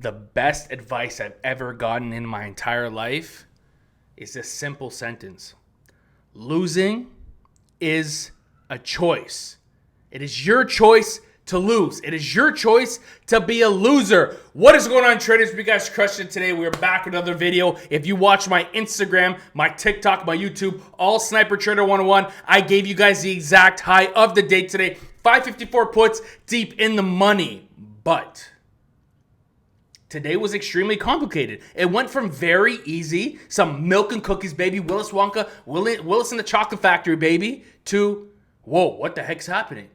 The best advice I've ever gotten in my entire life is this simple sentence. Losing is a choice. It is your choice to lose. It is your choice to be a loser. What is going on, traders? We guys crushed it today. We're back with another video. If you watch my Instagram, my TikTok, my YouTube, all Sniper Trader 101, I gave you guys the exact high of the day today. 554 puts deep in the money. But today was extremely complicated. It went from very easy, some milk and cookies, baby, Willis Wonka, Willis in the Chocolate Factory, baby, to, whoa, what the heck's happening?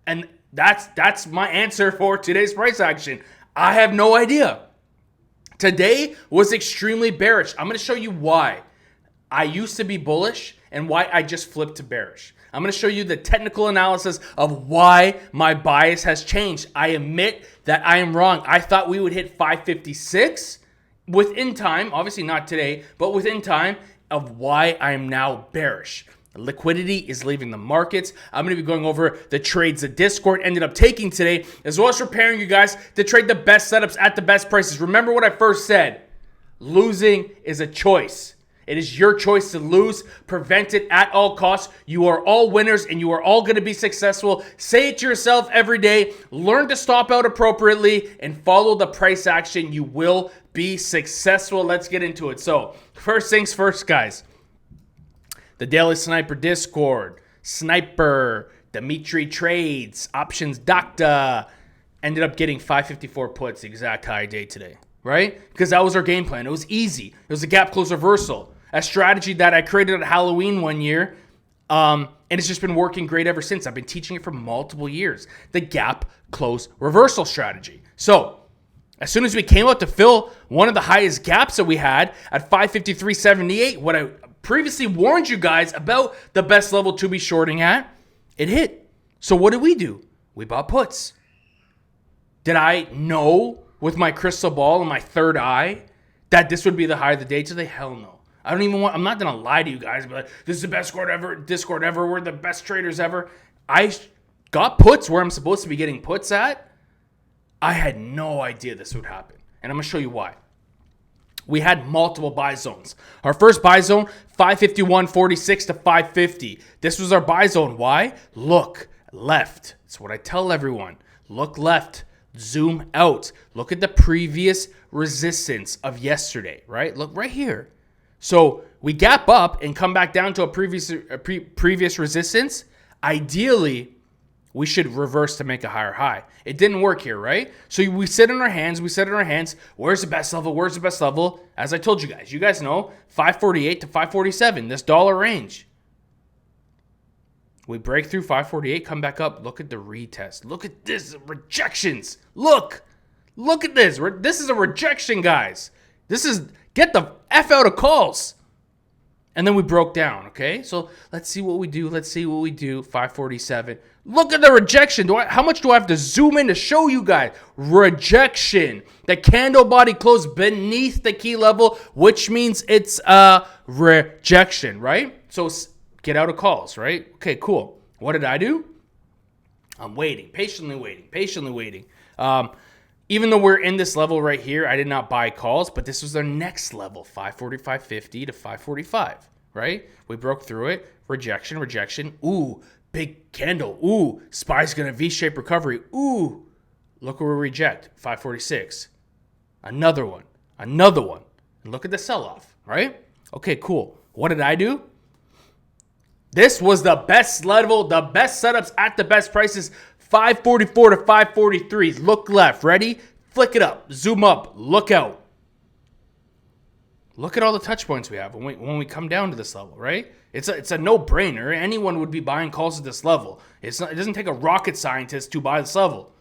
And that's my answer for today's price action. I have no idea. Today was extremely bearish. I'm going to show you why I used to be bullish and why I just flipped to bearish. I'm going to show you the technical analysis of why my bias has changed. I admit that I am wrong. I thought we would hit 556 within time, obviously not today, but within time of why I am now bearish. Liquidity is leaving the markets. I'm going to be going over the trades that Discord ended up taking today, as well as preparing you guys to trade the best setups at the best prices. Remember what I first said. Losing is a choice. It is your choice to lose. Prevent it at all costs. You are all winners and you are all going to be successful. Say it to yourself every day. Learn to stop out appropriately and follow the price action. You will be successful. Let's get into it. So, first things first, guys. The Daily Sniper Discord, Sniper, Dimitri Trades, Options Doctor, ended up getting 554 puts, the exact high day today, right? Because that was our game plan. It was easy. It was a gap close reversal, a strategy that I created at Halloween one year, and it's just been working great ever since. I've been teaching it for multiple years, the gap close reversal strategy. So, as soon as we came out to fill one of the highest gaps that we had at 553.78, what I previously warned you guys about the best level to be shorting at, it hit. So what did we do? We bought puts. Did I know with my crystal ball and my third eye that this would be the high of the day today? Hell no. I'm not going to lie to you guys, but this is the best Discord ever. We're the best traders ever. I got puts where I'm supposed to be getting puts at. I had no idea this would happen. And I'm going to show you why. We had multiple buy zones. Our first buy zone, 551.46 to 550. This was our buy zone. Why? Look left. That's what I tell everyone. Look left. Zoom out. Look at the previous resistance of yesterday, right? Look right here. So we gap up and come back down to a previous resistance. Ideally, we should reverse to make a higher high. It didn't work here, right? So we sit in our hands. Where's the best level? Where's the best level? As I told you guys know, 548 to 547, this dollar range. We break through 548, come back up. Look at the retest. Look at this, rejections. Look at this. This is a rejection, guys. Get the F out of calls. And then we broke down, okay? So let's see what we do. 547. Look at the rejection. How much do I have to zoom in to show you guys? Rejection. The candle body closed beneath the key level, which means it's a rejection, right? So get out of calls, right? Okay, cool. What did I do? I'm waiting, patiently waiting. Even though we're in this level right here, I did not buy calls, but this was our next level, 545.50 to 545, right? We broke through it. Rejection. Ooh, big candle. Ooh, SPY's going to V-shape recovery. Ooh, look where we reject, 546. Another one. And look at the sell-off, right? Okay, cool. What did I do? This was the best level, the best setups at the best prices. 544 to 543. Look left. Ready? Flick it up. Zoom up. Look out. Look at all the touch points we have when we come down to this level, right? It's a no-brainer. Anyone would be buying calls at this level. It doesn't take a rocket scientist to buy this level.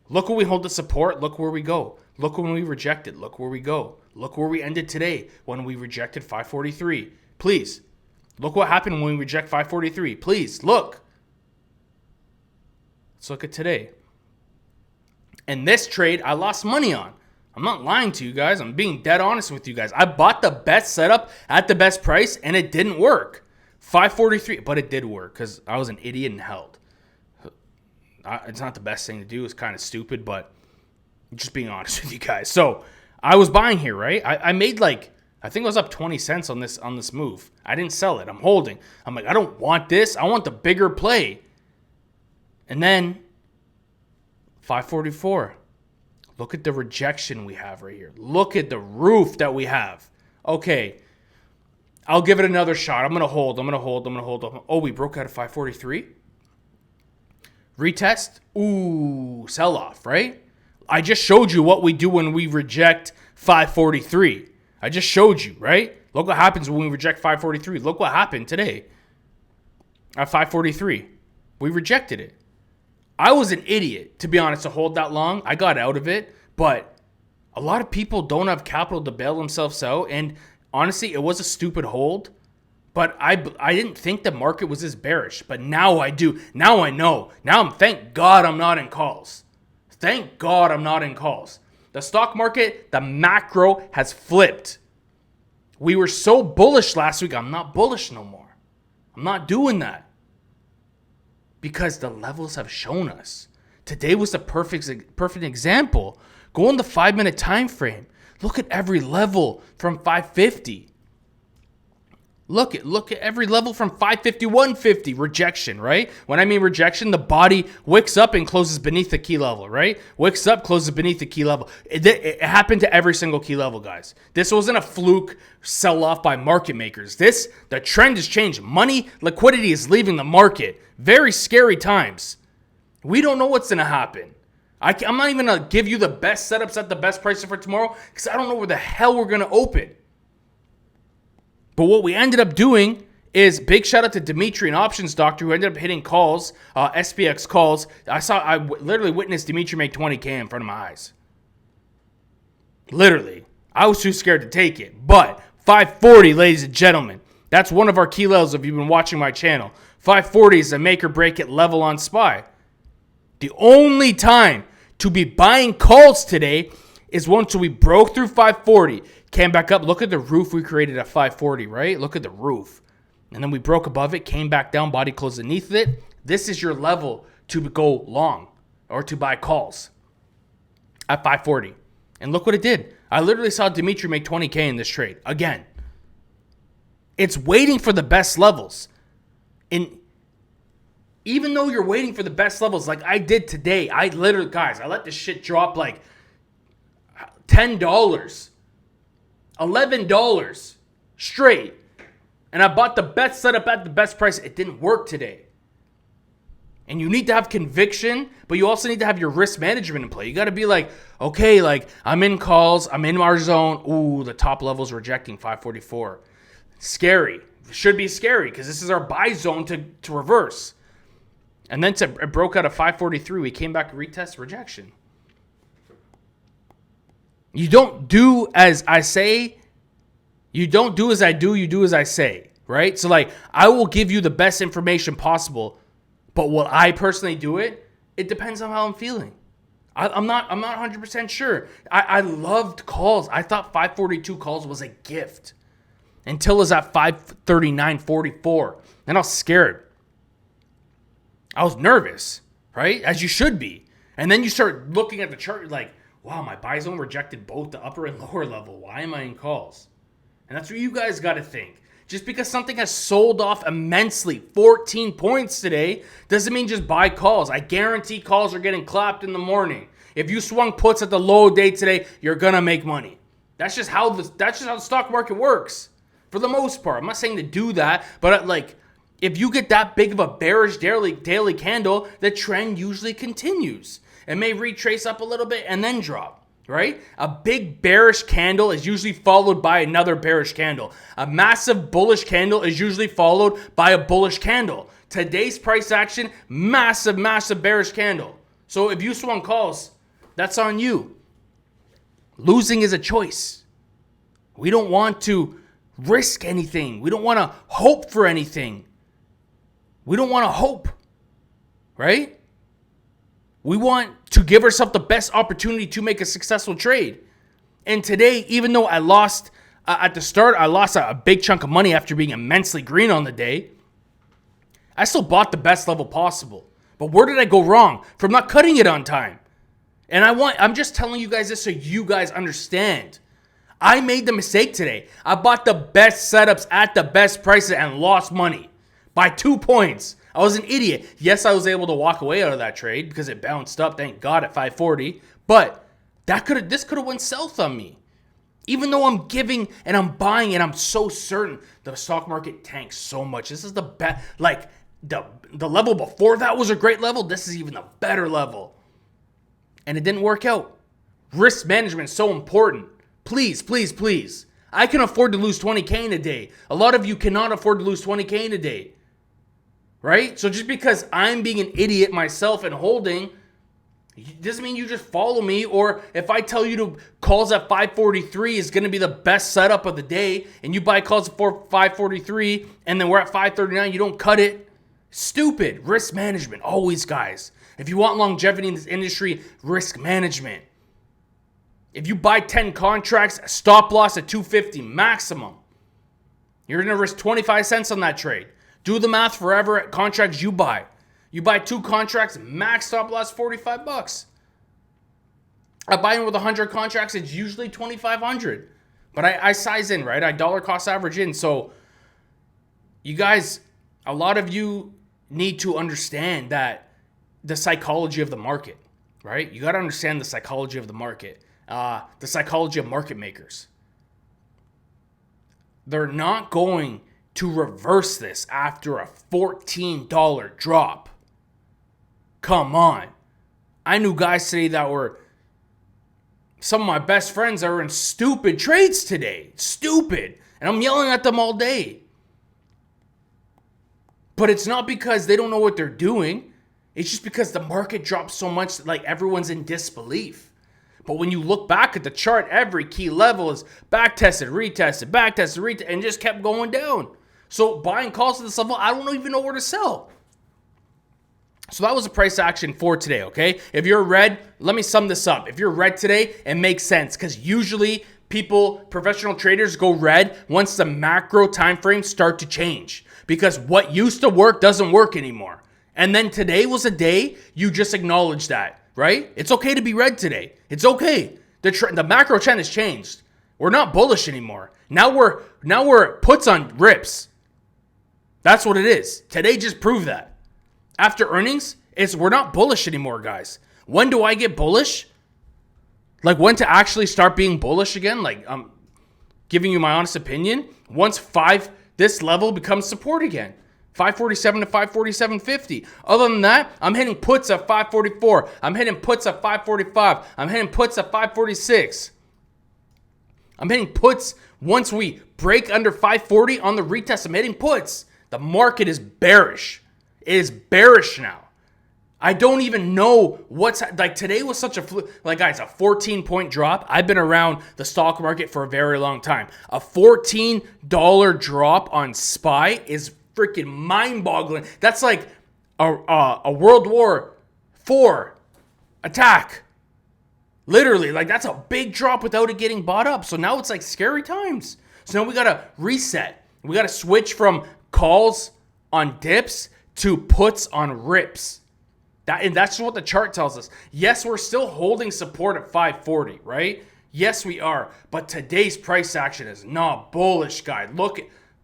Look where we hold the support. Look where we go. Look when we reject it. Look where we go. Look where we ended today when we rejected 543. Please. Look what happened when we reject 543. Please, look. Let's look at today. And this trade, I lost money on. I'm not lying to you guys. I'm being dead honest with you guys. I bought the best setup at the best price, and it didn't work. 543, but it did work because I was an idiot and held. It's not the best thing to do. It's kind of stupid, but Just being honest with you guys. So I was buying here, right? I made I think I was up 20 cents on this move. I didn't sell it. I'm holding. I'm like, I don't want this. I want the bigger play. And then 544. Look at the rejection we have right here. Look at the roof that we have. Okay. I'll give it another shot. I'm going to hold. Oh, we broke out of 543. Retest. Ooh, sell off, right? I just showed you what we do when we reject 543. I just showed you, right? Look what happens when we reject 543. Look what happened today at 543. We rejected it. I was an idiot, to be honest, to hold that long. I got out of it, but a lot of people don't have capital to bail themselves out, and honestly, it was a stupid hold, but I didn't think the market was this bearish, but now I do. Now I know. Thank God I'm not in calls. Thank God I'm not in calls. The stock market, the macro has flipped. We were so bullish last week. I'm not bullish no more. I'm not doing that. Because the levels have shown us. Today was the perfect example. Go on the 5-minute time frame. Look at every level from 550. Look at every level from 550, 150. Rejection, right? When I mean rejection, the body wicks up and closes beneath the key level, right? Wicks up, closes beneath the key level. It happened to every single key level, guys. This wasn't a fluke sell-off by market makers. The trend has changed. Money, liquidity is leaving the market. Very scary times. We don't know what's going to happen. I'm not even going to give you the best setups at the best prices for tomorrow because I don't know where the hell we're going to open. But what we ended up doing is big shout out to Dimitri, an options doctor, who ended up hitting calls, SPX calls. I literally witnessed Dimitri make 20K in front of my eyes. Literally. I was too scared to take it. But 540, ladies and gentlemen, that's one of our key levels if you've been watching my channel. 540 is a make or break it level on SPY. The only time to be buying calls today is once we broke through 540, came back up. Look at the roof we created at 540, right? Look at the roof. And then we broke above it, came back down, body closed beneath it. This is your level to go long or to buy calls at 540. And look what it did. I literally saw Dimitri make 20K in this trade. Again, it's waiting for the best levels. And even though you're waiting for the best levels like I did today, I let this shit drop like $10, $11 straight. And I bought the best setup at the best price. It didn't work today. And you need to have conviction, but you also need to have your risk management in play. You got to be like, okay, like I'm in calls, I'm in our zone. Ooh, the top level's rejecting 544. Scary. Should be scary because this is our buy zone to reverse. And then it broke out of 543. We came back, retest, rejection. You don't do as I say. You don't do as I do. You do as I say, right? So like, I will give you the best information possible, but will I personally do it? It depends on how I'm feeling. I'm not 100% sure. I loved calls. I thought 542 calls was a gift until it was at 539.44. Then I was scared. I was nervous, right? As you should be. And then you start looking at the chart like, wow, my buy zone rejected both the upper and lower level. Why am I in calls? And that's what you guys got to think. Just because something has sold off immensely, 14 points today, doesn't mean just buy calls. I guarantee calls are getting clapped in the morning. If you swung puts at the low day today, you're going to make money. That's just how the stock market works for the most part. I'm not saying to do that, but if you get that big of a bearish daily candle, the trend usually continues. It may retrace up a little bit and then drop, right? A big bearish candle is usually followed by another bearish candle. A massive bullish candle is usually followed by a bullish candle. Today's price action, massive bearish candle. So if you swung calls, that's on you. Losing is a choice. We don't want to risk anything. We don't want to hope for anything. We don't want to hope, right? We want to give ourselves the best opportunity to make a successful trade. And today, even though I lost at the start, I lost a big chunk of money after being immensely green on the day, I still bought the best level possible. But where did I go wrong? From not cutting it on time. And I'm just telling you guys this so you guys understand. I made the mistake today. I bought the best setups at the best prices and lost money by 2 points. I was an idiot. Yes, I was able to walk away out of that trade because it bounced up, thank God, at 540. But this could have went south on me. Even though I'm giving and I'm buying and I'm so certain the stock market tanks so much. This is the best. Like the level before that was a great level. This is even a better level. And it didn't work out. Risk management is so important. Please, please, please. I can afford to lose 20K in a day. A lot of you cannot afford to lose 20K in a day. Right? So just because I'm being an idiot myself and holding, doesn't mean you just follow me. Or if I tell you to calls at 543 is going to be the best setup of the day, and you buy calls at 543 and then we're at 539, you don't cut it. Stupid. Risk management. Always, guys. If you want longevity in this industry, risk management. If you buy 10 contracts, stop loss at 250 maximum. You're going to risk 25 cents on that trade. Do the math forever at contracts you buy. You buy 2 contracts, max stop loss $45. I buy in with 100 contracts, it's usually $2,500. But I size in, right? I dollar cost average in. So you guys, a lot of you need to understand that the psychology of the market, right? You got to understand the psychology of the market, the psychology of market makers. They're not going to reverse this after a $14 drop. Come on. I knew guys today that were some of my best friends that were in stupid trades today. Stupid. And I'm yelling at them all day. But it's not because they don't know what they're doing. It's just because the market drops so much, like everyone's in disbelief. But when you look back at the chart, every key level is back-tested, retested, and just kept going down. So buying calls to this level, I don't even know where to sell. So that was a price action for today, okay? If you're red, let me sum this up. If you're red today, it makes sense because usually professional traders go red once the macro time frames start to change because what used to work doesn't work anymore. And then today was a day you just acknowledge that, right? It's okay to be red today. It's okay. The macro trend has changed. We're not bullish anymore. Now we're puts on rips. That's what it is. Today just proved that. After earnings, we're not bullish anymore, guys. When do I get bullish? Like when to actually start being bullish again? Like I'm giving you my honest opinion. Once this level becomes support again. 547 to 547.50. Other than that, I'm hitting puts at 544. I'm hitting puts at 545. I'm hitting puts at 546. I'm hitting puts once we break under 540 on the retest. I'm hitting puts. The market is bearish. It is bearish now. I don't even know like today was such a guys, a 14-point drop. I've been around the stock market for a very long time. A $14 drop on SPY is freaking mind-boggling. That's like a World War IV attack. Literally, like that's a big drop without it getting bought up. So now it's like scary times. So now we got to reset. We got to switch from calls on dips to puts on rips. And that's what the chart tells us. Yes, we're still holding support at 540, right? Yes, we are. But today's price action is not bullish, guys.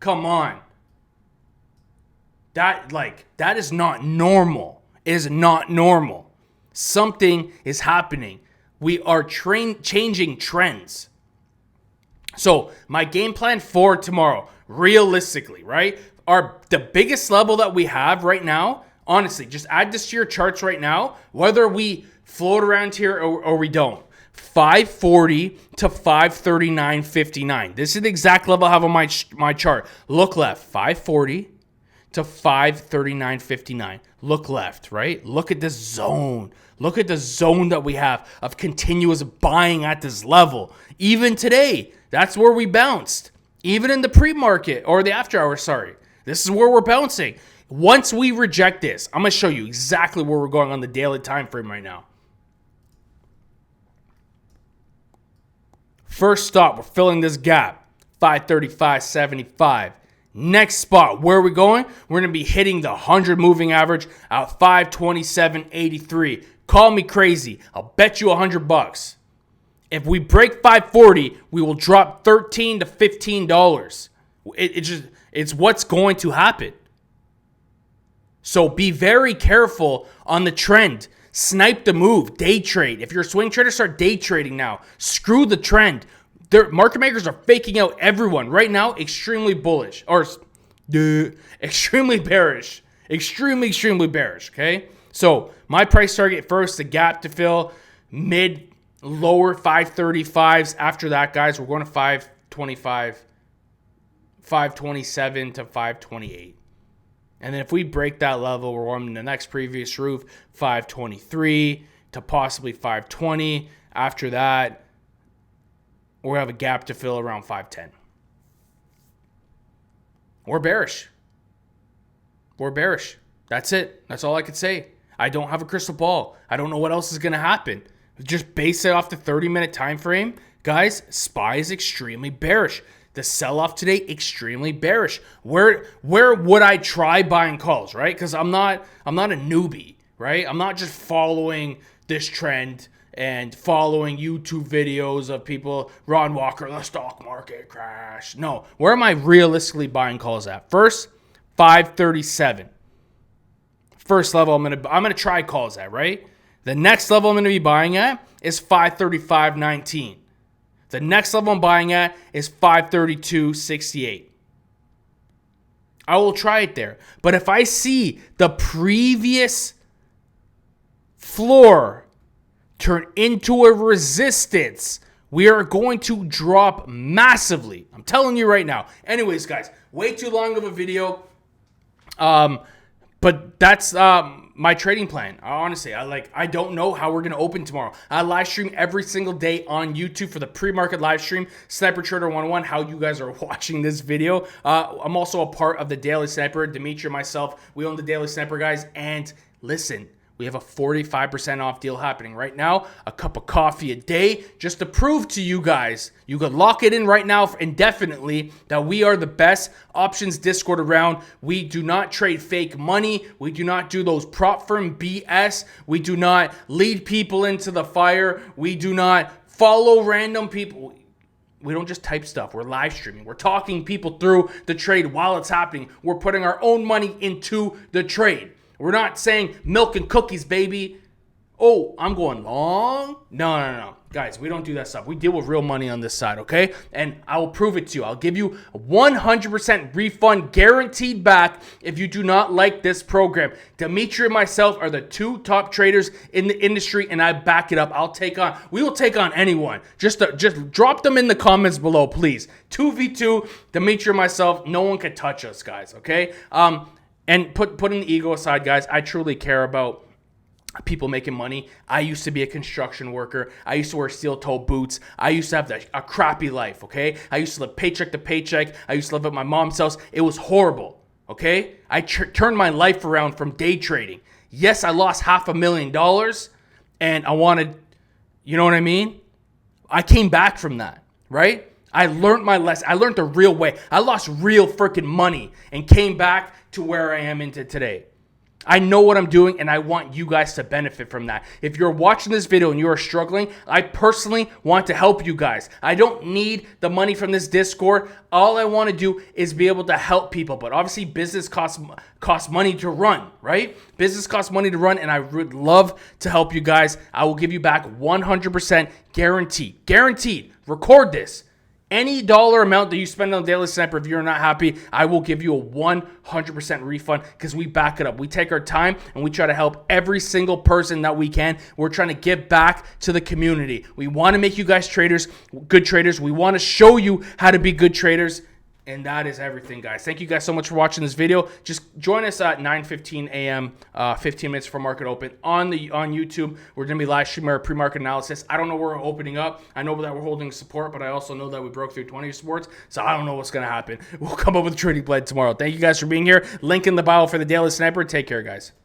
Come on. That is not normal. It is not normal. Something is happening. We are changing trends. So my game plan for tomorrow, realistically, right? The biggest level that we have right now, honestly, just add this to your charts right now, whether we float around here or we don't. 540 to 539.59. This is the exact level I have on my chart. Look left, 540 to 539.59. Look left, right? Look at this zone. Look at the zone that we have of continuous buying at this level. Even today, that's where we bounced. Even in the pre-market or the after hour, sorry. This is where we're bouncing. Once we reject this, I'm going to show you exactly where we're going on the daily time frame right now. First stop, we're filling this gap. 535.75. Next spot, where are we going? We're going to be hitting the 100 moving average at 527.83. Call me crazy. I'll bet you $100. If we break 540, we will drop $13 to $15. It's what's going to happen. So be very careful on the trend. Snipe the move. Day trade. If you're a swing trader, start day trading now. Screw the trend. Market makers are faking out everyone. Right now, extremely bullish. Or extremely bearish. Extremely bearish, okay? So my price target first, the gap to fill, mid, lower 535s. After that, guys, we're going to 525, 527 to 528. And then if we break that level, we're on the next previous roof, 523 to possibly 520. After that, we'll have a gap to fill around 510. We're bearish. We're bearish. That's it. That's all I could say. I don't have a crystal ball. I don't know what else is going to happen. Just base it off the 30-minute time frame. Guys, SPY is extremely bearish. The sell-off today, extremely bearish. Where would I try buying calls, right? Because I'm not a newbie, right? I'm not just following this trend and following YouTube videos of people, Ron Walker, the stock market crash. No, where am I realistically buying calls at? First, 537. First level I'm gonna try calls at, right? The next level I'm gonna be buying at is 535.19. The next level I'm buying at is 532.68. I will try it there. But if I see the previous floor turn into a resistance, we are going to drop massively. I'm telling you right now. Anyways, guys, way too long of a video. But that's my trading plan. Honestly, I don't know how we're going to open tomorrow. I live stream every single day on YouTube for the pre-market live stream, Sniper Trader 101, how you guys are watching this video. I'm also a part of the Daily Sniper. Dimitri and myself, we own the Daily Sniper, guys. And listen, we have a 45% off deal happening right now. A cup of coffee a day just to prove to you guys, you could lock it in right now indefinitely, that we are the best options Discord around. We do not trade fake money. We do not do those prop firm BS. We do not lead people into the fire. We do not follow random people. We don't just type stuff. We're live streaming. We're talking people through the trade while it's happening. We're putting our own money into the trade. We're not saying milk and cookies, baby. Oh, I'm going long. No. Guys, we don't do that stuff. We deal with real money on this side, okay? And I will prove it to you. I'll give you a 100% refund guaranteed back if you do not like this program. Dimitri and myself are the two top traders in the industry, and I back it up. We will take on anyone. Just drop them in the comments below, please. 2v2, Dimitri and myself, no one can touch us, guys, okay? And putting the ego aside, guys, I truly care about people making money. I used to be a construction worker. I used to wear steel-toe boots. I used to have a crappy life, okay? I used to live paycheck to paycheck. I used to live at my mom's house. It was horrible, okay? I turned my life around from day trading. Yes, I lost $500,000, and I wanted, you know what I mean? I came back from that, right? I learned my lesson. I learned the real way. I lost real freaking money and came back to where I am into today. I know what I'm doing, and I want you guys to benefit from that. If you're watching this video and you are struggling, I personally want to help you guys. I don't need the money from this Discord. All I want to do is be able to help people. But obviously, business costs money to run, right? Business costs money to run, and I would love to help you guys. I will give you back 100% guaranteed. Guaranteed. Record this. Any dollar amount that you spend on Daily Sniper, if you're not happy, I will give you a 100% refund because we back it up. We take our time and we try to help every single person that we can. We're trying to give back to the community. We want to make you guys traders, good traders. We want to show you how to be good traders. And that is everything, guys. Thank you guys so much for watching this video. Just join us at 9:15 a.m., 15 minutes before market open on YouTube. We're going to be live streaming our pre-market analysis. I don't know where we're opening up. I know that we're holding support, but I also know that we broke through 20 supports, so I don't know what's going to happen. We'll come up with a trading plan tomorrow. Thank you guys for being here. Link in the bio for the Daily Sniper. Take care, guys.